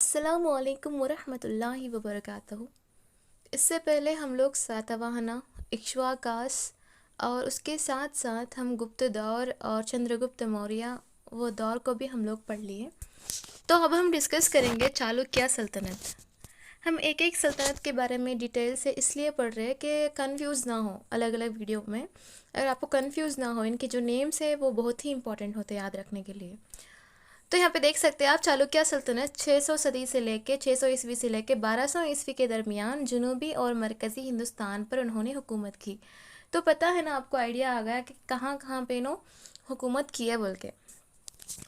अस्सलामुअलैकुम वरहमतुल्लाहि वबरकातुहू। इससे पहले हम लोग सातवाहना, इक्ष्वाकास और उसके साथ साथ हम गुप्त दौर और चंद्रगुप्त मौर्य वो दौर को भी हम लोग पढ़ लिए। तो अब हम डिस्कस करेंगे चालुक्य सल्तनत। हम एक एक सल्तनत के बारे में डिटेल से इसलिए पढ़ रहे हैं कि कंफ्यूज ना हो अलग अलग वीडियो में। अगर आपको कंफ्यूज ना हो, इनके जो नेम्स है वो बहुत ही इंपॉर्टेंट होते हैं याद रखने के लिए। तो यहाँ पे देख सकते हैं आप, चालुक्य सल्तनत 600 सदी से लेके 600 ईस्वी से लेके 1200 ईस्वी के दरमियान जनूबी और मरकज़ी हिंदुस्तान पर उन्होंने हुकूमत की। तो पता है ना, आपको आइडिया आ गया कि कहाँ कहाँ पे इन्हों हुकूमत की है बोल के।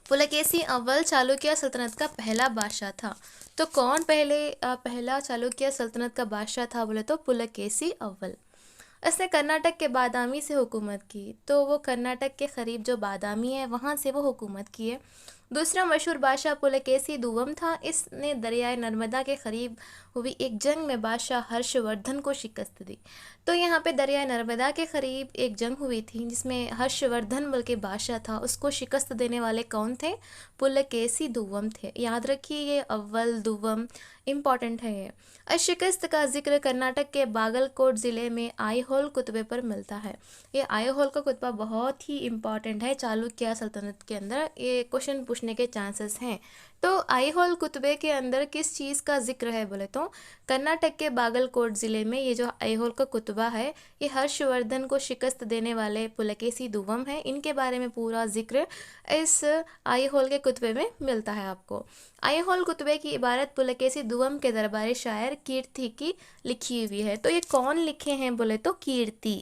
पुलकेशी अव्वल चालुक्य सल्तनत का पहला बादशाह था। तो कौन पहला चालुक्य सल्तनत का बादशाह था बोले तो पुलकेशी अव्वल। इसने कर्नाटक के बादामी से हुकूमत की। तो वो कर्नाटक के करीब जो बादामी है वहाँ से वो हुकूमत की है। दूसरा मशहूर बादशाह पुलकेशी दुवम था। इसने दरियाए नर्मदा के करीब हुई एक जंग में बादशाह हर्षवर्धन को शिकस्त दी। तो यहाँ पे दरियाए नर्मदा के करीब एक जंग हुई थी जिसमें हर्षवर्धन बल्कि बादशाह था, उसको शिकस्त देने वाले कौन थे? पुलकेशी दुवम थे। याद रखिए, ये अव्वल दुवम इम्पॉर्टेंट है ये। इस शिकस्त का जिक्र कर्नाटक के बागलकोट ज़िले में आईहोल कुतबे पर मिलता है। ये आईहोल का कुतबा बहुत ही इम्पॉर्टेंट है चालुक्य सल्तनत के अंदर, ये क्वेश्चन पूछने के चांसेस हैं। तो आईहोल कुतबे के अंदर किस चीज़ का जिक्र है बोले तो कर्नाटक के बागलकोट ज़िले में ये जो आईहोल का कुतबा है ये हर्षवर्धन को शिकस्त देने वाले पुलकेशी दुवम है। इनके बारे में पूरा जिक्र इस आईहोल के कुतबे में मिलता है आपको। आईहोल कुतबे की इबारत पुलकेशी दुवम के दरबारी शायर कीर्ति की लिखी हुई है। तो ये कौन लिखे हैं बोले तो कीर्ति।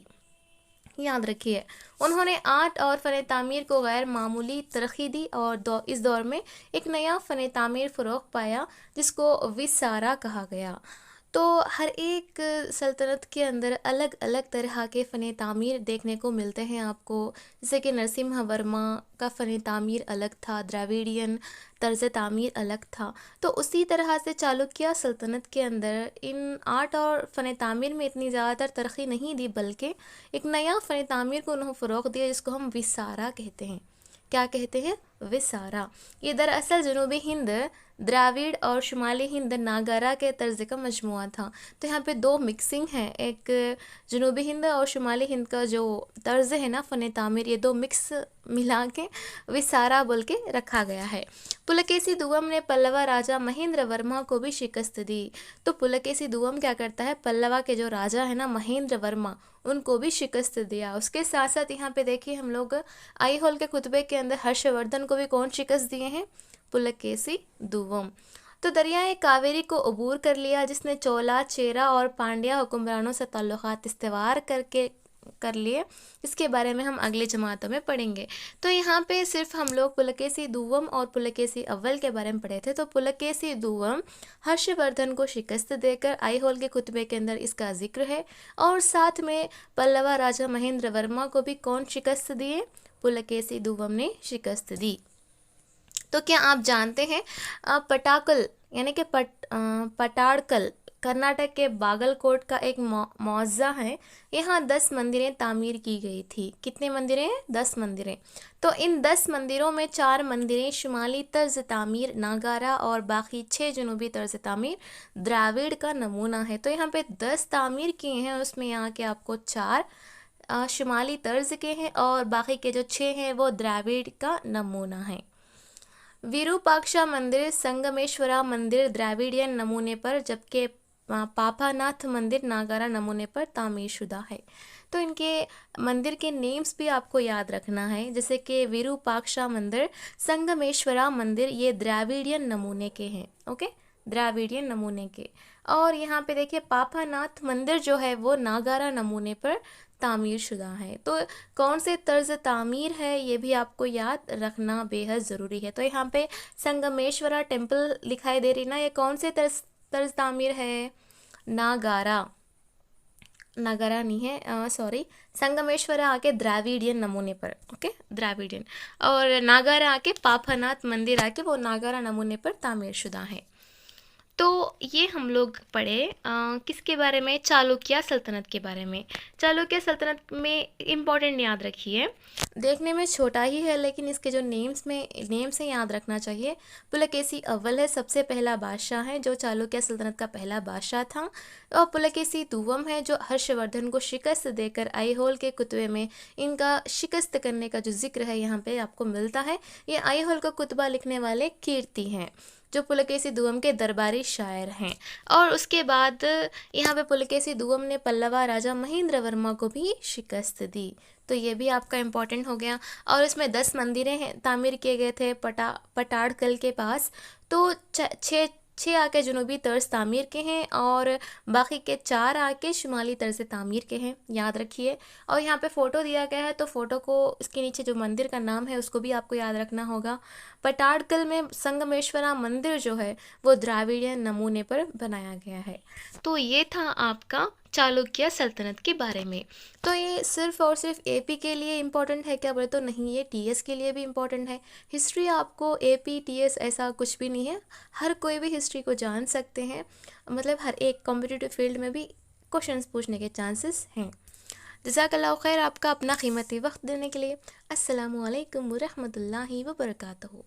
याद रखिए, उन्होंने आर्ट और फ़न तामीर को गैर मामूली तरक्की दी और इस दौर में एक नया फ़न तामीर फ़रोग़ पाया जिसको विसारा कहा गया। तो हर एक सल्तनत के अंदर अलग अलग तरह के फ़न तामीर देखने को मिलते हैं आपको। जैसे कि नरसिम्हा का फ़न तामीर अलग था, द्रविड़ियन तर्ज तामीर अलग था। तो उसी तरह से चालुक्य सल्तनत के अंदर इन आर्ट और फ़न तामीर में इतनी ज़्यादातर तरक्की नहीं दी, बल्कि एक नया फ़न तामीर को उन्होंने फ़रोग़ दिया जिसको हम विसारा कहते हैं। क्या कहते हैं? विसारा। ये दरअसल जनूबी हिंद द्राविड़ और शुमाली हिंद नागरा के तर्ज का मजमुआ था। तो यहाँ पे दो मिक्सिंग है, एक जनूबी हिंद और शुमाली हिंद का जो तर्ज है ना फ़न तामीर, ये दो मिक्स मिला के विसारा बोल के रखा गया है। पुलकेशी दुवम ने पल्लवा राजा महेंद्र वर्मा को भी शिकस्त दी। तो पुलकेशी दुवम क्या करता है, पल्लवा के जो राजा है ना महेंद्र वर्मा, उनको भी शिकस्त दिया। उसके साथ साथ यहाँ पे देखिए हम लोग आईहोल के कुतबे के अंदर हर्षवर्धन को भी कौन शिकस्त दिए हैं? पुलकेशी दुवम। तो दरियाए कावेरी को अबूर कर लिया जिसने चोला, चेरा और पांड्या हुक्मरानों से ताल्लुकात इस्तेवार कर लिए। इसके बारे में हम अगले जमातों में पढ़ेंगे। तो यहाँ पे सिर्फ हम लोग पुलकेशी दुवम और पुलकेशी अव्वल के बारे में पढ़े थे। तो पुलकेशी दुवम हर्षवर्धन को शिकस्त देकर आईहोल के कुतबे के अंदर इसका जिक्र है। और साथ में पल्लवा राजा महेंद्र वर्मा को भी कौन शिकस्त दिए? पुलकेशी दुवम ने शिकस्त दी। तो क्या आप जानते हैं पटाकल यानी कि पटाड़कल कर्नाटक के बागलकोट का एक मौज़ा है। यहाँ 10 मंदिरें तामीर की गई थी। कितने मंदिरें हैं? 10 मंदिरें। तो इन 10 मंदिरों में 4 मंदिरें शुमाली तर्ज तामीर नागारा और बाकी 6 जनूबी तर्ज तामीर द्राविड़ का नमूना है। तो यहाँ पे 10 तामीर किए हैं, उसमें यहाँ के आपको 4 शुमाली तर्ज के हैं और बाकी के जो 6 हैं वो द्राविड़ का नमूना है। विरूपाक्षा मंदिर, संगमेश्वरा मंदिर द्रविड़ियन नमूने पर, जबकि पापानाथ मंदिर नागारा नमूने पर तामीर शुदा है। तो इनके मंदिर के नेम्स भी आपको याद रखना है, जैसे कि विरूपाक्षा मंदिर, संगमेश्वरा मंदिर, ये द्रविड़ियन नमूने के हैं। ओके, द्रविड़ियन नमूने के। और यहाँ पे देखिए पापानाथ मंदिर जो है वो नागारा नमूने पर तामीर शुदा है। तो कौन से तर्ज तामीर है ये भी आपको याद रखना बेहद ज़रूरी है। तो यहाँ पे संगमेश्वरा टेम्पल दिखाई दे रही ना, ये कौन से तर्ज तामीर है? नागारा नहीं है, सॉरी, संगमेश्वरा आके द्रविड़ियन नमूने पर। Okay, Dravidian. और नागारा आके पापानाथ मंदिर आके वो नागारा नमूने पर तामीर शुदा है। तो ये हम लोग पढ़े किसके बारे में, चालुक्य सल्तनत के बारे में। चालुक्य सल्तनत में इम्पोर्टेंट याद रखिए, देखने में छोटा ही है लेकिन इसके जो नेम्स हैं याद रखना चाहिए। पुलकेशी अव्वल है, सबसे पहला बादशाह है जो चालुक्य सल्तनत का पहला बादशाह था। और पुलकेशी दूवम है जो हर्षवर्धन को शिकस्त देकर आईहोल के कुतबे में इनका शिकस्त करने का जो जिक्र है यहाँ पे आपको मिलता है। ये आईहोल का कुतबा लिखने वाले कीर्ति हैं जो पुलकेशी दूवम के दरबारी शायर हैं। और उसके बाद यहाँ पे पुलकेशी दूवम ने पल्लवा राजा महेंद्र वर्मा को भी शिकस्त दी। तो ये भी आपका इम्पोर्टेंट हो गया। और इसमें 10 मंदिरें हैं तामीर किए गए थे पटाड़कल के पास। तो छः आके जुनूबी तर्ज तामीर के हैं और बाकी के 4 आके शुमाली तर्ज तामीर के हैं, याद रखिए। और यहाँ पे फ़ोटो दिया गया है तो फ़ोटो को इसके नीचे जो मंदिर का नाम है उसको भी आपको याद रखना होगा। पटाड़कल में संगमेश्वरा मंदिर जो है वो द्राविड़ियन नमूने पर बनाया गया है। तो ये था आपका चालुक्य सल्तनत के बारे में। तो ये सिर्फ़ और सिर्फ एपी के लिए इम्पोर्टेंट है क्या बोले तो नहीं, ये टीएस के लिए भी इम्पोर्टेंट है। हिस्ट्री आपको एपी टीएस ऐसा कुछ भी नहीं है, हर कोई भी हिस्ट्री को जान सकते हैं। मतलब हर एक कॉम्पिटिटिव फील्ड में भी क्वेश्चंस पूछने के चांसेस हैं। जज़ाकल्लाहु खैर आपका अपना कीमती वक्त देने के लिए। अस्सलामु अलैकुम व रहमतुल्लाहि व बरकातहू।